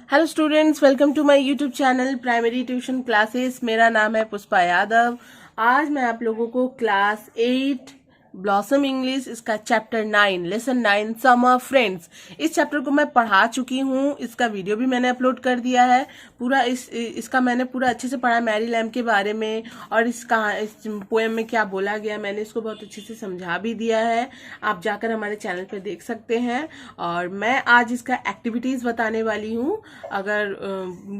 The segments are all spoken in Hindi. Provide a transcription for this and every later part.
Hello students, welcome to my YouTube channel primary tuition classes. मेरा नाम है पुष्पा यादव। आज मैं आप लोगों को क्लास 8 ब्लॉसम इंग्लिश इसका चैप्टर 9 लेसन 9 समर फ्रेंड्स, इस चैप्टर को मैं पढ़ा चुकी हूँ। इसका वीडियो भी मैंने अपलोड कर दिया है। पूरा इसका मैंने पूरा अच्छे से पढ़ा, मैरी लैम्ब के बारे में और इस पोएम में क्या बोला गया, मैंने इसको बहुत अच्छे से समझा भी दिया है। आप जाकर हमारे चैनल पर देख सकते हैं। और मैं आज इसका एक्टिविटीज बताने वाली हूँ। अगर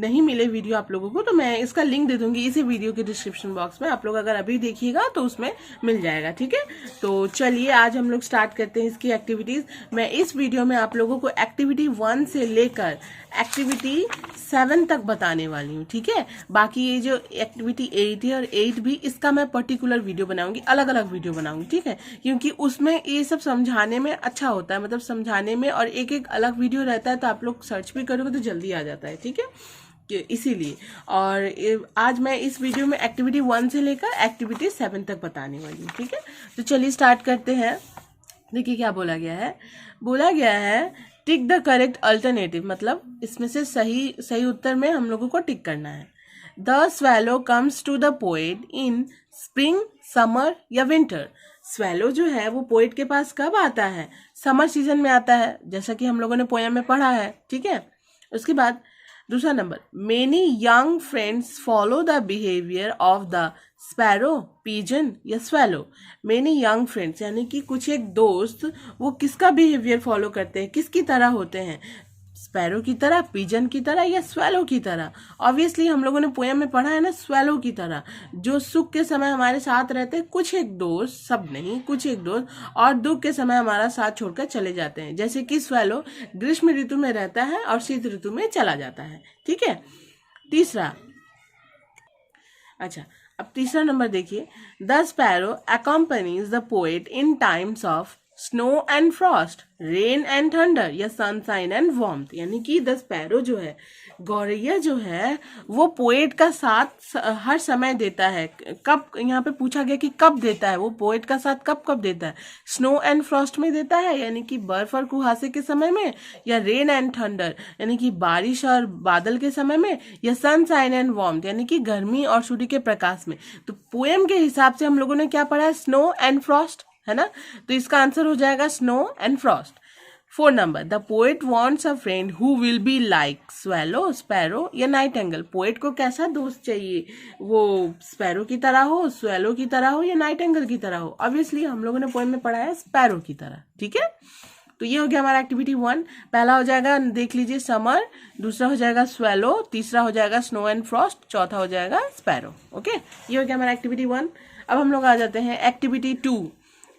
नहीं मिले वीडियो आप लोगों को तो मैं इसका लिंक दे दूंगी इसी वीडियो के डिस्क्रिप्शन बॉक्स में। आप लोग अगर अभी देखिएगा तो उसमें मिल जाएगा, ठीक है। तो चलिए आज हम लोग स्टार्ट करते हैं इसकी एक्टिविटीज। मैं इस वीडियो में आप लोगों को एक्टिविटी 1 से लेकर एक्टिविटी 7 तक बताने वाली हूँ, ठीक है। बाकी ये जो एक्टिविटी 8 है और 8 भी, इसका मैं पर्टिकुलर वीडियो बनाऊंगी, अलग अलग वीडियो बनाऊंगी, ठीक है। क्योंकि उसमें ये सब समझाने में अच्छा होता है, मतलब समझाने में, और एक एक अलग वीडियो रहता है तो आप लोग सर्च भी करोगे तो जल्दी आ जाता है, ठीक है, इसीलिए। और आज मैं इस वीडियो में एक्टिविटी 1 से लेकर एक्टिविटी 7 तक बताने वाली हूँ, ठीक है। तो चलिए स्टार्ट करते हैं। देखिए क्या बोला गया है। बोला गया है टिक द करेक्ट अल्टरनेटिव, मतलब इसमें से सही उत्तर में हम लोगों को टिक करना है। The swallow comes to the poet in spring, summer या विंटर। स्वेलो जो है वो पोएट के पास कब आता है? समर सीजन में आता है, जैसा कि हम लोगों ने पोएम में पढ़ा है, ठीक है। उसके बाद दूसरा number, many young friends follow the behaviour of the sparrow, pigeon या स्वेलो। मेनी यंग फ्रेंड्स यानी कि कुछ एक दोस्त वो किसका बिहेवियर फॉलो करते हैं, किसकी तरह होते हैं? स्पैरो की तरह, पीजन की तरह या स्वेलो की तरह। ऑब्वियसली हम लोगों ने पोएम में पढ़ा है ना, स्वेलो की तरह, जो सुख के समय हमारे साथ रहते हैं, कुछ एक दोस्त, सब नहीं, कुछ एक दोस्त, और दुख के समय हमारा साथ छोड़कर चले जाते हैं। जैसे कि स्वेलो ग्रीष्म ऋतु में रहता है और शीत ऋतु में चला जाता है, ठीक है। तीसरा, अच्छा अब तीसरा नंबर देखिए। The sparrow accompanies the poet in times of snow and Frost, rain and thunder या सनशाइन एंड वार्मथ। यानी कि द स्पैरो जो है, गौरैया जो है, वो पोएट का साथ हर समय देता है। कब, यहाँ पे पूछा गया कि कब देता है, वो पोएट का साथ कब कब देता है? स्नो एंड फ्रॉस्ट में देता है, यानी कि बर्फ और कुहासे के समय में, या रेन एंड थंडर यानी कि बारिश और बादल के समय में, या सनशाइन एंड वार्मथ यानी कि गर्मी और सूर्य के प्रकाश में। तो पोएम के हिसाब से हम लोगों ने क्या पढ़ा है? स्नो एंड फ्रॉस्ट, है ना। तो इसका आंसर हो जाएगा snow and Frost. 4 number, the poet wants a friend who will be like swallow, sparrow या नाइटेंगल। पोएट को कैसा दोस्त चाहिए? वो स्पैरो की तरह हो, स्वेलो की तरह हो या नाइटेंगल की तरह हो? ऑब्वियसली हम लोगों ने पोएम में पढ़ा है स्पैरो की तरह, ठीक है। तो ये हो गया हमारा एक्टिविटी 1। पहला हो जाएगा, देख लीजिए, समर, दूसरा हो जाएगा स्वेलो, तीसरा हो जाएगा स्नो एंड फ्रॉस्ट, चौथा हो जाएगा स्पैरो। ओके, ये हो गया हमारा एक्टिविटी 1। अब हम लोग आ जाते हैं एक्टिविटी 2।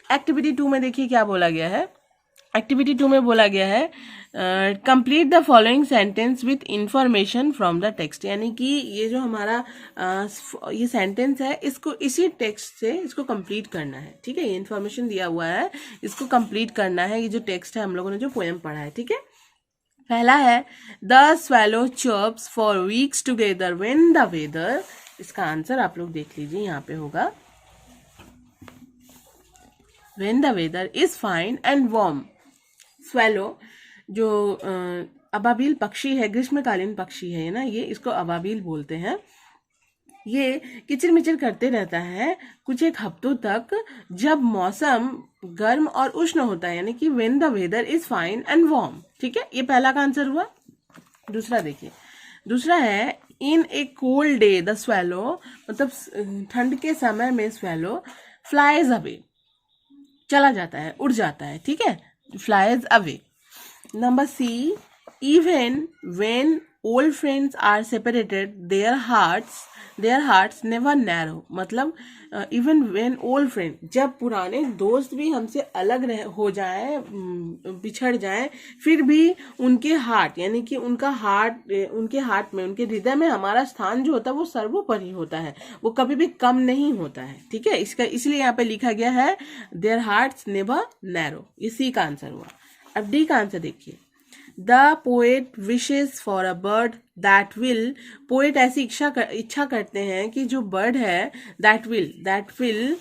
एक्टिविटी 2 में देखिए क्या बोला गया है। एक्टिविटी 2 में बोला गया है complete the following sentence with information from the text. यानी कि ये जो हमारा ये सेंटेंस है, इसको इसी टेक्स्ट से इसको कंप्लीट करना है, ठीक है। ये इन्फॉर्मेशन दिया हुआ है, इसको कंप्लीट करना है। ये जो टेक्स्ट है, हम लोगों ने जो पोएम पढ़ा है, ठीक है। पहला है the swallow chirps for weeks together when the weather. इसका आंसर आप लोग देख लीजिए, यहाँ पे होगा when the weather is fine and warm। Swallow जो अबाबिल पक्षी है, ग्रीष्मकालीन पक्षी है ना, ये इसको अबाबिल बोलते हैं। ये किचिर मिचिर करते रहता है कुछ एक हफ्तों तक, जब मौसम गर्म और उष्ण होता है, यानी कि when the weather is fine and warm, ठीक है। ये पहला का आंसर हुआ। दूसरा देखिए, दूसरा है in a cold day the swallow, मतलब ठंड के समय में स्वेलो फ्लाइज अवे, चला जाता है, उड़ जाता है, ठीक है, flies away. Number C, even when old friends are separated their hearts never narrow. मतलब इवन वेन ओल्ड फ्रेंड, जब पुराने दोस्त भी हमसे अलग हो जाए, बिछड़ जाए, फिर भी उनके हार्ट, यानी कि उनके हार्ट में, उनके हृदय में हमारा स्थान जो होता है वो सर्वोपरि होता है, वो कभी भी कम नहीं होता है, ठीक है। इसका इसलिए यहाँ पे लिखा गया है देयर हार्ट्स नेवर नैरो। ये सी का आंसर हुआ। अब डी का आंसर देखिए। The poet wishes for a bird that will. Poet ऐसी इच्छा करते हैं कि जो बर्ड है दैट विल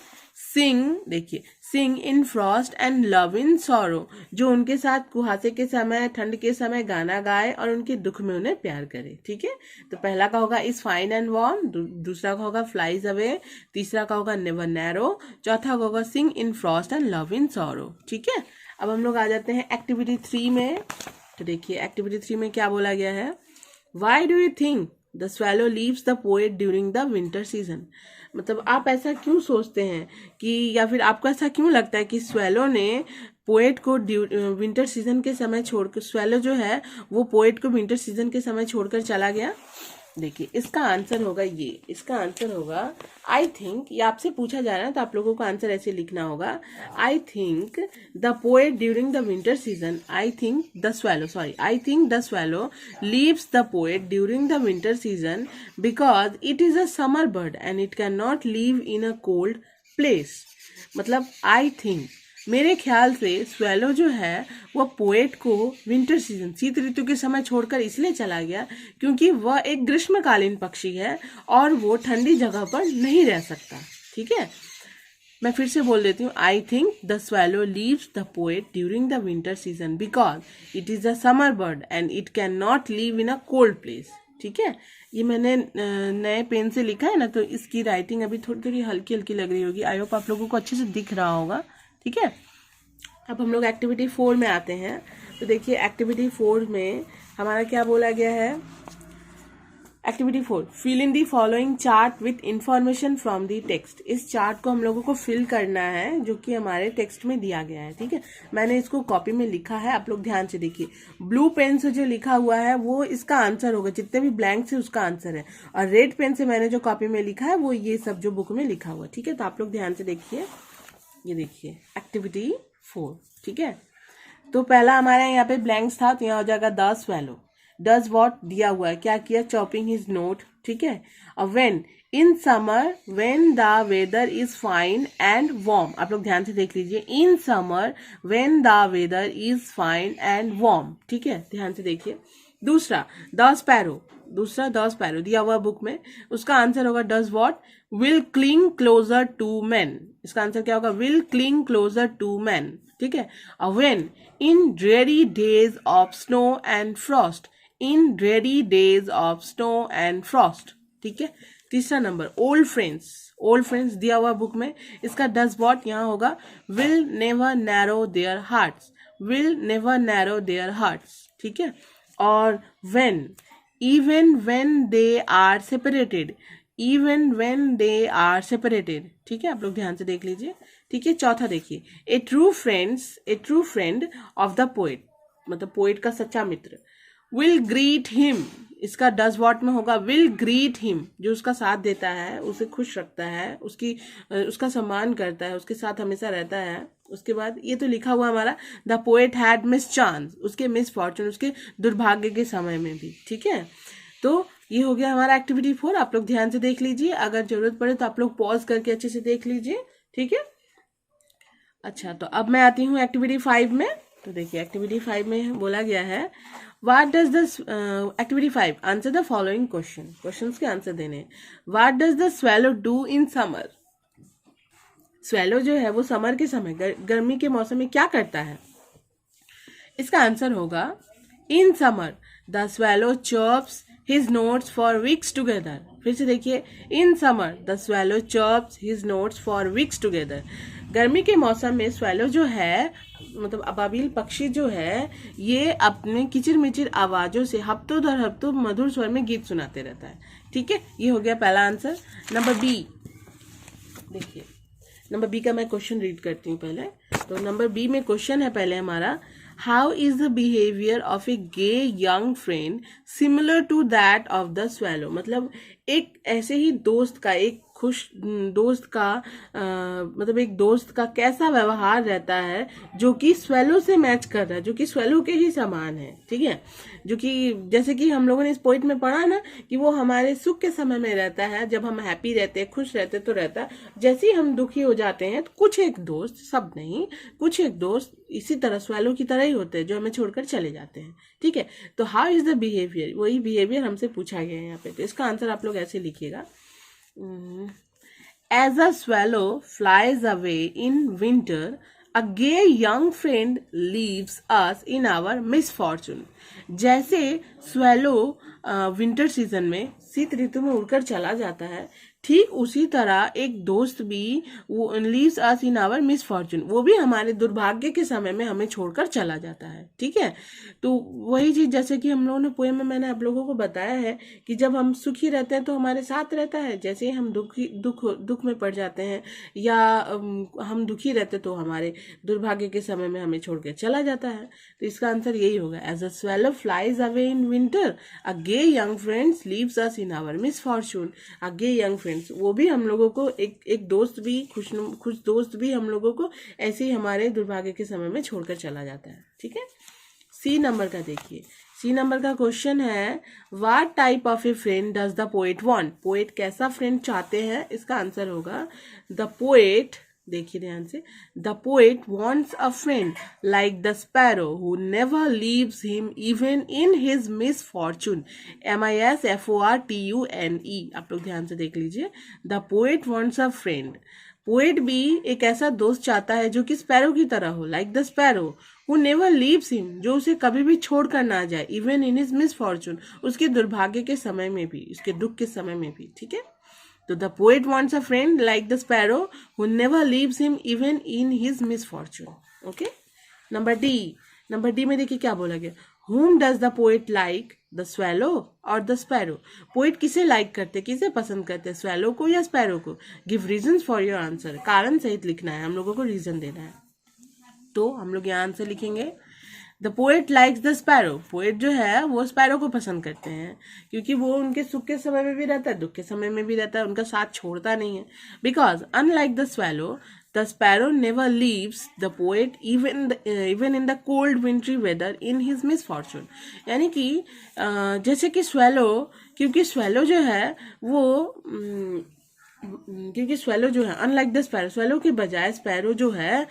सिंग, देखिए, sing in frost and love in sorrow, जो उनके साथ कुहासे के समय, ठंड के समय गाना गाए और उनके दुख में उन्हें प्यार करे। ठीक है, तो पहला का होगा इज फाइन एंड वार्म, दूसरा का होगा फ्लाइज अवे, तीसरा का होगा नेवर नैरो, चौथा का होगा sing in frost and love in sorrow. ठीक है, अब हम लोग आ जाते हैं एक्टिविटी 3 में। तो देखिए एक्टिविटी 3 में क्या बोला गया है, why do you think the swallow leaves the poet during the winter season, मतलब आप ऐसा क्यों सोचते हैं कि, या फिर आपको ऐसा क्यों लगता है कि स्वेलो ने पोएट को विंटर सीजन के समय छोड़कर, स्वेलो जो है वो पोएट को विंटर सीजन के समय छोड़कर चला गया। देखिए इसका आंसर होगा ये, इसका आंसर होगा आई थिंक, ये आपसे पूछा जा रहा है तो आप लोगों को आंसर ऐसे लिखना होगा, I think the poet during the winter season, I think the swallow leaves the poet during the winter season because it is a summer bird and it can not live in a cold place. मतलब आई थिंक, मेरे ख्याल से स्वेलो जो है वह पोएट को विंटर सीजन, शीत ऋतु के समय छोड़कर इसलिए चला गया क्योंकि वह एक ग्रीष्मकालीन पक्षी है और वो ठंडी जगह पर नहीं रह सकता। ठीक है, मैं फिर से बोल देती हूँ, I think the swallow leaves the poet during the winter season because it is a summer bird and it can not live in a cold place. ठीक है, ये मैंने नए पेन से लिखा है ना, तो इसकी राइटिंग अभी थोड़ी थोड़ी हल्की हल्की लग रही होगी, आई होप आप लोगों को अच्छे से दिख रहा होगा। ठीक है, अब हम लोग एक्टिविटी 4 में आते हैं। तो देखिए एक्टिविटी 4 में हमारा क्या बोला गया है, activity 4, fill in the following chart with information from the text. इस चार्ट को हम लोगों को फिल करना है जो कि हमारे टेक्स्ट में दिया गया है। ठीक है, मैंने इसको कॉपी में लिखा है, आप लोग ध्यान से देखिए, ब्लू पेन से जो लिखा हुआ है वो इसका आंसर होगा, जितने भी ब्लैंक से उसका आंसर है, और रेड पेन से मैंने जो कॉपी में लिखा है वो ये सब जो बुक में लिखा हुआ है। ठीक है, तो आप लोग ध्यान से देखिए, ये देखिए एक्टिविटी 4। ठीक है, तो पहला हमारा यहाँ पे ब्लैंक्स था, तो यहाँ हो जाएगा द स्वेलो डज वॉट, दिया हुआ है क्या किया, चॉपिंग हिज नोट। ठीक है, और when in summer when the weather is fine and warm, आप लोग ध्यान से देख लीजिए, in summer when the weather is fine and warm. ठीक है, ध्यान से देखिए। दूसरा द स्पैरो, दूसरा द स्पैरो दिया हुआ बुक में, उसका आंसर होगा does what, will cling closer to man, इसका आंसर क्या होगा, will cling closer to man. ठीक है, when in dreary days of snow and frost, in dreary days of snow and frost. ठीक है, तीसरा number old friends, old friends दिया हुआ बुक में, इसका डज वॉट यहाँ होगा, will never narrow their hearts, will never narrow their hearts. ठीक है, और when, even when they are separated, even when they are separated. ठीक है, आप लोग ध्यान से देख लीजिए। ठीक है, चौथा देखिए, a true friend of the poet, मतलब पोएट का सच्चा मित्र, विल ग्रीट हिम, इसका डज वॉट में होगा, विल ग्रीट हिम, जो उसका साथ देता है, उसे खुश रखता है, उसका सम्मान करता है, उसके साथ हमेशा रहता है। उसके बाद ये तो लिखा हुआ हमारा, the poet had miss chance, उसके मिस फॉर्चून, उसके दुर्भाग्य के समय में भी। ठीक है, तो ये हो गया हमारा एक्टिविटी 4, आप लोग ध्यान से देख लीजिए, अगर जरूरत पड़े तो आप लोग पॉज करके अच्छे से देख लीजिए। ठीक है, अच्छा, तो अब मैं आती हूँ एक्टिविटी 5 में। तो देखिए एक्टिविटी 5 में बोला गया है, what does the, activity 5, answer the following question, questions के आंसर देने। What does the swallow do in summer, swallow जो है वो समर के समय, गर्मी के मौसम में क्या करता है, इसका आंसर होगा, in summer the swallow chirps his notes for weeks together. फिर से देखिए, in summer the swallow chirps his notes for weeks together. गर्मी के मौसम में स्वेलो जो है, मतलब अबाबिल पक्षी जो है, ये अपने किचिर मिचिर आवाजों से हफ्तों दर हफ्तों मधुर स्वर में गीत सुनाते रहता है। ठीक है, ये हो गया पहला आंसर। नंबर बी, देखिए नंबर बी का मैं क्वेश्चन रीड करती हूँ पहले। तो नंबर बी में क्वेश्चन है पहले हमारा, how is the behaviour of a gay young friend similar to that of the swallow, मतलब एक ऐसे ही दोस्त का, एक खुश दोस्त का मतलब एक दोस्त का कैसा व्यवहार रहता है जो कि स्वेलो से मैच कर रहा है, जो कि स्वेलो के ही समान है। ठीक है, जो कि जैसे कि हम लोगों ने इस पोइट में पढ़ा ना कि वो हमारे सुख के समय में रहता है, जब हम हैप्पी रहते हैं, खुश रहते हैं तो रहता है, जैसे ही हम दुखी हो जाते हैं तो कुछ एक दोस्त, सब नहीं, कुछ एक दोस्त इसी तरह स्वेलो की तरह ही होते हैं जो हमें छोड़कर चले जाते हैं। ठीक है, तो हाउ इज द बिहेवियर, वही बिहेवियर हमसे पूछा गया है यहाँ पे। तो इसका आंसर आप लोग ऐसे लिखिएगा, As a swallow flies away in winter, a gay young friend leaves us in our misfortune. जैसे swallow विंटर सीजन में शीत ऋतु में उड़कर चला जाता है, ठीक उसी तरह एक दोस्त भी वो leaves us in our misfortune, वो भी हमारे दुर्भाग्य के समय में हमें छोड़कर चला जाता है. ठीक है, तो वही चीज जैसे कि हम लोगों ने पोएम में मैंने आप लोगों को बताया है कि जब हम सुखी रहते हैं तो हमारे साथ रहता है, जैसे ही हम दुख में पड़ जाते हैं या हम दुखी रहते तो हमारे दुर्भाग्य के समय में हमें छोड़ के चला जाता है. तो इसका आंसर यही होगा. As a swallow flies away in winter, a gay young friends leaves us in our misfortune. A gay young friends, वो भी हम लोगों को एक दोस्त भी खुश दोस्त भी हम लोगों को ऐसे ही हमारे दुर्भाग्य के समय में छोड़कर चला जाता है. ठीक है, सी नंबर का देखिए. सी नंबर का क्वेश्चन है, what type of A friend does the poet want. Poet कैसा फ्रेंड चाहते हैं, इसका आंसर होगा द पोएट. देखिए ध्यान से, the poet wants a friend like the sparrow who never leaves him even in his misfortune. MISFORTUNE. आप लोग ध्यान से देख लीजिए. The poet wants a friend, poet भी एक ऐसा दोस्त चाहता है जो कि स्पैरो की तरह हो, like the sparrow who never leaves him, जो उसे कभी भी छोड़ कर ना जाए, इवन इन हिज मिसफॉर्चून, उसके दुर्भाग्य के समय में भी, उसके दुख के समय में भी. ठीक है, तो the poet wants a friend like the sparrow who never leaves him even in his misfortune. Okay, number D. Number D में देखिए क्या बोला गया. Whom does the poet like, the swallow or the sparrow? Poet किसे लाइक करते, किसे पसंद करते, स्वैलो को या स्पैरो को? Give reasons for your answer. कारण सहित लिखना है, हम लोगों को रीजन देना है. तो हम लोग यहाँ आंसर लिखेंगे, the poet likes the sparrow. Poet जो है वो स्पैरो को पसंद करते हैं क्योंकि वो उनके सुख के समय में भी रहता है, दुख के समय में भी रहता है, उनका साथ छोड़ता नहीं है. Because unlike the swallow, the sparrow never leaves the poet even in the cold wintry weather in his misfortune. यानी कि जैसे कि स्वैलो, क्योंकि स्वैलो जो है वो क्योंकि स्वैलो जो है अनलाइक द स्पैरो, स्वैलो के बजाय स्पैरो जो है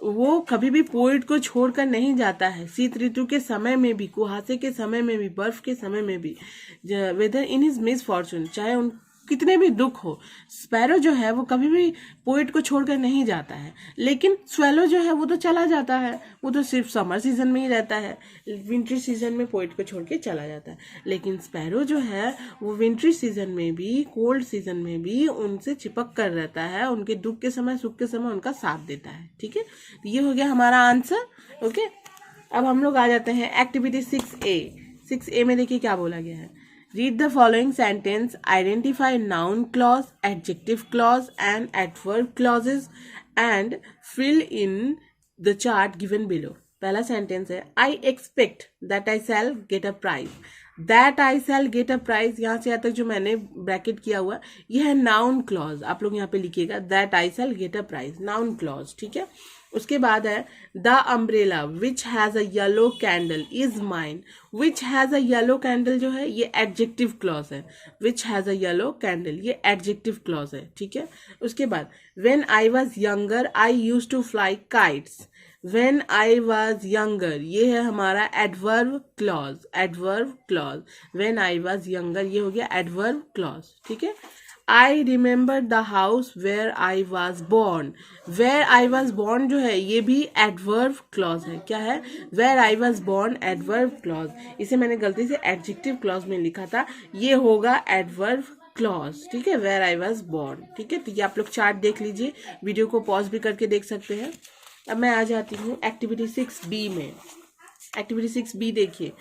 वो कभी भी पोएट को छोड़कर नहीं जाता है. शीत ऋतु के समय में भी, कुहासे के समय में भी, बर्फ के समय में भी, वेदर इन हिज मिसफॉर्चून, चाहे उन कितने भी दुख हो, स्पैरो जो है वो कभी भी पोएट को छोड़कर नहीं जाता है. लेकिन स्वैलो जो है वो तो चला जाता है, वो तो सिर्फ समर सीजन में ही रहता है, विंटर सीजन में पोएट को छोड़ के चला जाता है. लेकिन स्पैरो जो है वो विंटर सीजन में भी, कोल्ड सीजन में भी उनसे चिपक कर रहता है, उनके दुख के समय, सुख के समय उनका साथ देता है. ठीक है, तो ये हो गया हमारा आंसर. ओके, अब हम लोग आ जाते हैं एक्टिविटी 6A. 6A में देखिए क्या बोला गया है. Read the following sentence. Identify noun clause, adjective clause and adverb clauses and fill in the chart given below. पहला सेंटेंस है, I expect that I shall get a prize. That I shall get a prize, यहाँ से यहाँ तक जो मैंने ब्रैकेट किया हुआ यह है नाउन क्लॉज. आप लोग यहाँ पे लिखिएगा that I shall get a prize, noun clause. ठीक है, उसके बाद है the umbrella which has a yellow candle is mine. Which has a yellow candle जो है ये एडजेक्टिव क्लॉज है. Which has a yellow candle ये एडजेक्टिव क्लॉज है. ठीक है, उसके बाद when I was younger I used to fly kites. When I was younger ये है हमारा adverb clause. Adverb clause, when I was younger ये हो गया एडवर्ब क्लॉज. ठीक है, I remember the house where I was born. Where I was born जो है ये भी adverb clause है. क्या है? Where I was born adverb clause. इसे मैंने गलती से adjective clause में लिखा था, ये होगा adverb clause. ठीक है, where I was born. ठीक है, तो ये आप लोग चार्ट देख लीजिए, वीडियो को पॉज भी करके देख सकते हैं. अब मैं आ जाती हूँ एक्टिविटी 6B में. एक्टिविटी 6B देखिए,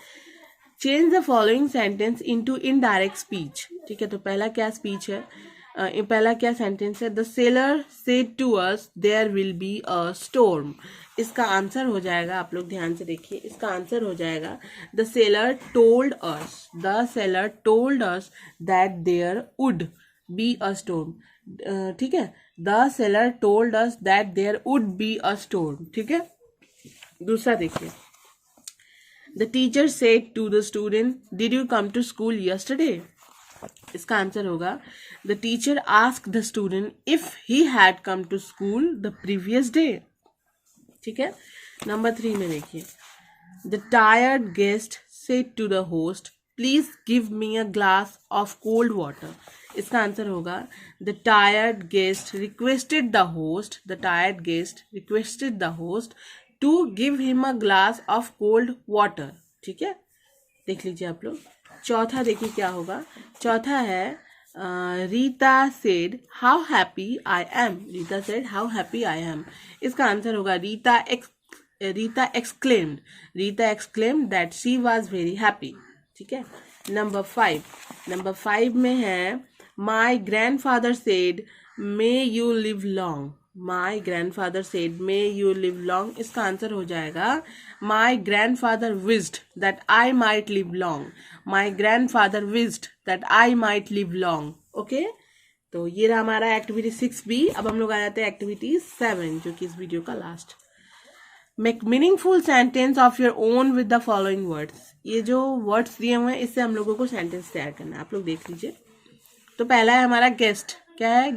change the following sentence into indirect speech. ठीक है, तो पहला क्या स्पीच है, पहला क्या सेंटेंस है, the seller said to us there will be a storm. इसका आंसर हो जाएगा, आप लोग ध्यान से देखिए, इसका आंसर हो जाएगा the seller told us. The seller told us that there would be a storm. ठीक है, the seller told us that there would be a storm. ठीक है, दूसरा देखिए, The teacher said to the student, did you come to school yesterday? इसका आंसर होगा the teacher asked the student if he had come to school the previous day. ठीक है, नंबर 3 में देखिए, the tired guest said to the host, please give me a glass of cold water. इसका आंसर होगा the tired guest requested the host to give him a glass of cold water. ठीक है, देख लीजिए आप लोग। चौथा देखिए क्या होगा। चौथा है Rita said how happy I am. इसका आंसर होगा Rita exclaimed that she was very happy. ठीक है। नंबर 5 में है my grandfather said may you live long. इसका आंसर हो जाएगा my grandfather wished that I might live long. Okay, तो ये रहा हमारा एक्टिविटी 6B। अब हम लोग आ जाते हैं एक्टिविटी 7, जो कि इस वीडियो का last. Make meaningful sentence of your own with the following words. ये जो वर्ड्स दिए हुए हैं इससे हम लोगों को सेंटेंस तैयार करना है। आप लोग देख लीजिए। तो पहला है हमारा गेस्ट। क्या है?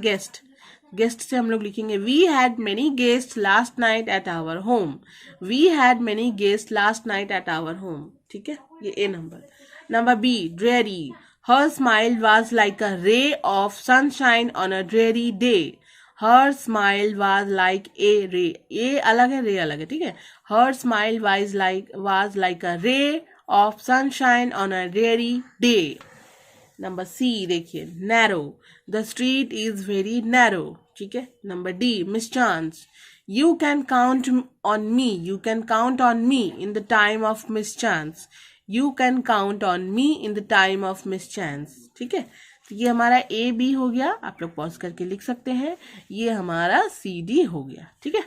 गेस्ट से हम लोग लिखेंगे we had many guest last night at our home. ठीक है, ये A number. Number B, dreary. Her smile was like a ray of sunshine on a dreary day. Her smile was like a ray. A अलग है, रे अलग है। ठीक है, her smile was like a ray of sunshine on a dreary day. Number C देखिए, narrow. The street is very narrow. ठीक है। Number D, miss chance. You can count on me in the time of miss chance. ठीक है, तो ये हमारा ए बी हो गया। आप लोग पॉज करके लिख सकते हैं। ये हमारा सी डी हो गया। ठीक है,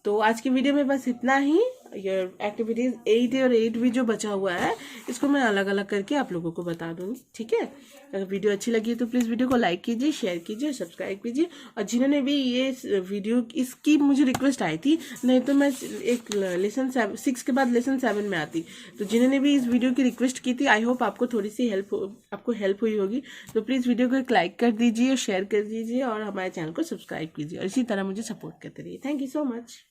तो आज की वीडियो में बस इतना ही। ये एक्टिविटीज 8 और 8B जो बचा हुआ है इसको मैं अलग अलग करके आप लोगों को बता दूंगी। ठीक है, अगर वीडियो अच्छी लगी तो प्लीज़ वीडियो को लाइक कीजिए, शेयर कीजिए, सब्सक्राइब कीजिए। और जिन्होंने भी ये वीडियो इसकी मुझे रिक्वेस्ट आई थी, नहीं तो मैं एक लेसन 6 के बाद लेसन 7 में आती। तो जिन्होंने भी इस वीडियो की रिक्वेस्ट की थी, आई होप आपको थोड़ी सी आपको हेल्प हुई होगी। तो प्लीज़ वीडियो को एक लाइक कर दीजिए, शेयर कर दीजिए और हमारे चैनल को सब्सक्राइब कीजिए और इसी तरह मुझे सपोर्ट करते रहिए। Thank you so much.